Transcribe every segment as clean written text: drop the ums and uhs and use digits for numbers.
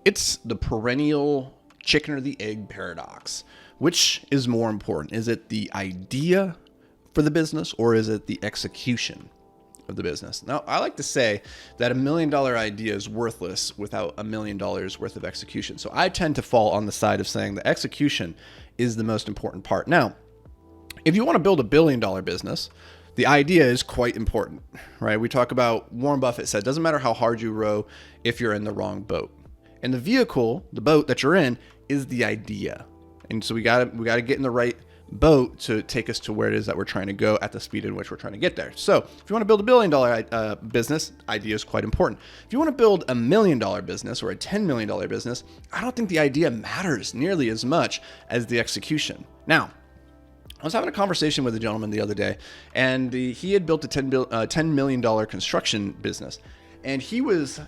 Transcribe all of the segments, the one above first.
It's the perennial chicken or the egg paradox. Which is more important? Is it the idea for the business or is it the execution of the business? Now, I like to say that $1 million idea is worthless without $1 million worth of execution. So I tend to fall on the side of saying the execution is the most important part. Now, if you want to build $1 billion business, the idea is quite important, right? We talk about, Warren Buffett said, doesn't matter how hard you row if you're in the wrong boat. And the vehicle, the boat that you're in, is the idea. And so we got to get in the right boat to take us to where it is that we're trying to go at the speed in which we're trying to get there. So if you want to build $1 billion business, idea is quite important. If you want to build $1 million business or a $10 million business, I don't think the idea matters nearly as much as the execution. Now, I was having a conversation with a gentleman the other day, and he had built a $10 million construction business. And he was,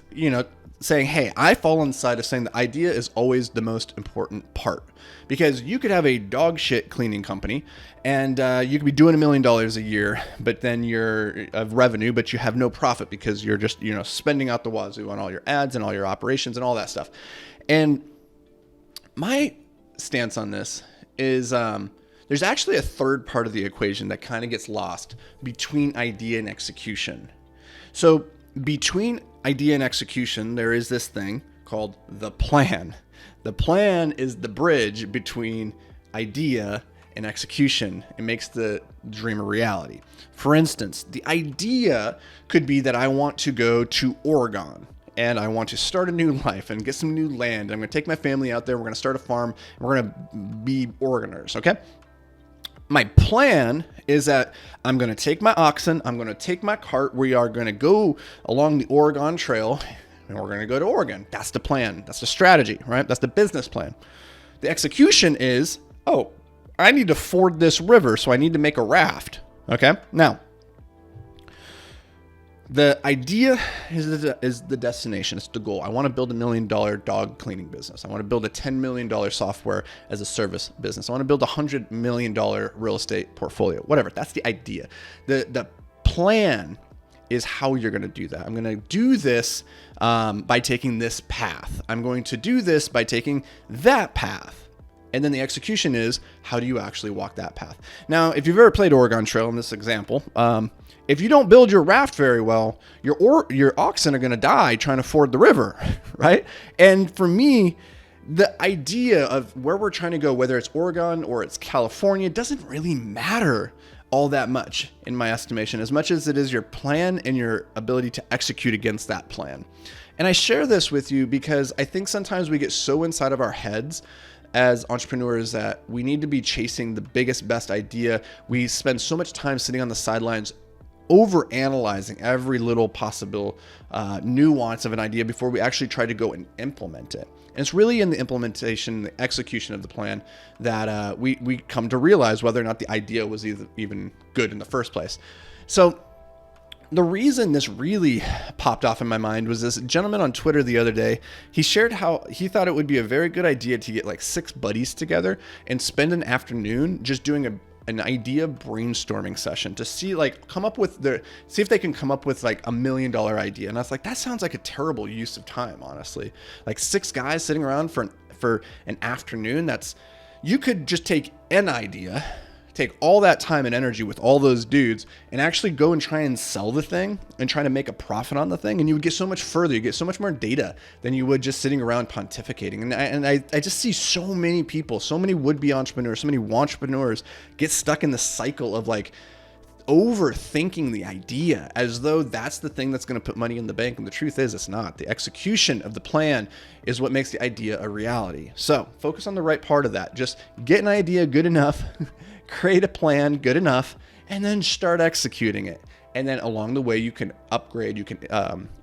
saying, hey, I fall on the side of saying the idea is always the most important part. Because you could have a dog shit cleaning company and you could be doing $1 million a year, but then you're of revenue, but you have no profit because you're just, spending out the wazoo on all your ads and all your operations and all that stuff. And my stance on this is there's actually a third part of the equation that kind of gets lost between idea and execution. So between idea and execution, there is this thing called the plan. The plan is the bridge between idea and execution. It makes the dream a reality. For instance, the idea could be that I want to go to Oregon and I want to start a new life and get some new land. I'm going to take my family out there. We're going to start a farm and we're going to be Oregoners. Okay. My plan is that I'm going to take my oxen, I'm going to take my cart, we are going to go along the Oregon Trail, and we're going to go to Oregon. That's the plan. That's the strategy, right? That's the business plan. The execution is, I need to ford this river, so I need to make a raft. Okay? Now, the idea is the destination. It's the goal. I want to build $1 million dog cleaning business. I want to build a $10 million software as a service business. I want to build a $100 million real estate portfolio, whatever. That's the idea. The plan is how you're going to do that. I'm going to do this by taking this path. I'm going to do this by taking that path. And then the execution is, how do you actually walk that path? Now, if you've ever played Oregon Trail in this example, if you don't build your raft very well, your oxen are going to die trying to ford the river, right? And for me, the idea of where we're trying to go, whether it's Oregon or it's California, doesn't really matter all that much in my estimation, as much as it is your plan and your ability to execute against that plan. And I share this with you because I think sometimes we get so inside of our heads as entrepreneurs that we need to be chasing the biggest, best idea. We spend so much time sitting on the sidelines over-analyzing every little possible nuance of an idea before we actually try to go and implement it. And it's really in the implementation, the execution of the plan that we come to realize whether or not the idea was even good in the first place. So the reason this really popped off in my mind was this gentleman on Twitter the other day. He shared how he thought it would be a very good idea to get like 6 buddies together and spend an afternoon just doing an idea brainstorming session to see if they can come up with like $1 million idea. And I was like, that sounds like a terrible use of time, honestly. Like 6 guys sitting around for an afternoon. You could just take an idea, take all that time and energy with all those dudes and actually go and try and sell the thing and try to make a profit on the thing. And you would get so much further. You get so much more data than you would just sitting around pontificating. And I just see so many people, so many would-be entrepreneurs, so many entrepreneurs get stuck in the cycle of like overthinking the idea as though that's the thing that's going to put money in the bank. And the truth is it's not. The execution of the plan is what makes the idea a reality. So focus on the right part of that. Just get an idea good enough, create a plan good enough, and then start executing it. And then along the way, you can upgrade, you can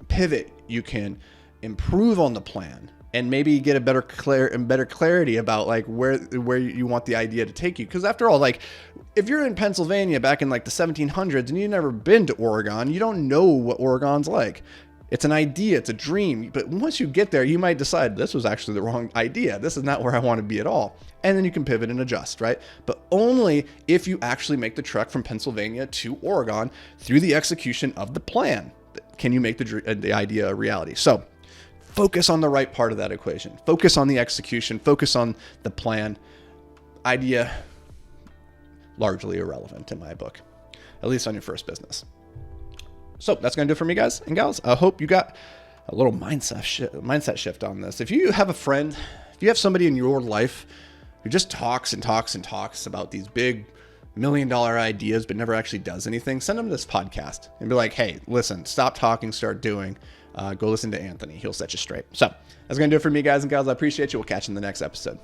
pivot, you can improve on the plan, and maybe get a better clarity about like where you want the idea to take you. Because after all, like if you're in Pennsylvania back in like the 1700s and you've never been to Oregon, you don't know what Oregon's like. It's an idea, it's a dream, but once you get there, you might decide this was actually the wrong idea. This is not where I want to be at all. And then you can pivot and adjust, right? But only if you actually make the trek from Pennsylvania to Oregon through the execution of the plan can you make the idea a reality. So focus on the right part of that equation. Focus on the execution. Focus on the plan. Idea, largely irrelevant in my book, at least on your first business. So that's going to do it for me, guys and gals. I hope you got a little mindset shift on this. If you have a friend, if you have somebody in your life who just talks and talks and talks about these big $1 million ideas but never actually does anything, send them this podcast and be like, hey, listen, stop talking, start doing. Go listen to Anthony. He'll set you straight. So that's going to do it for me, guys and gals. I appreciate you. We'll catch you in the next episode.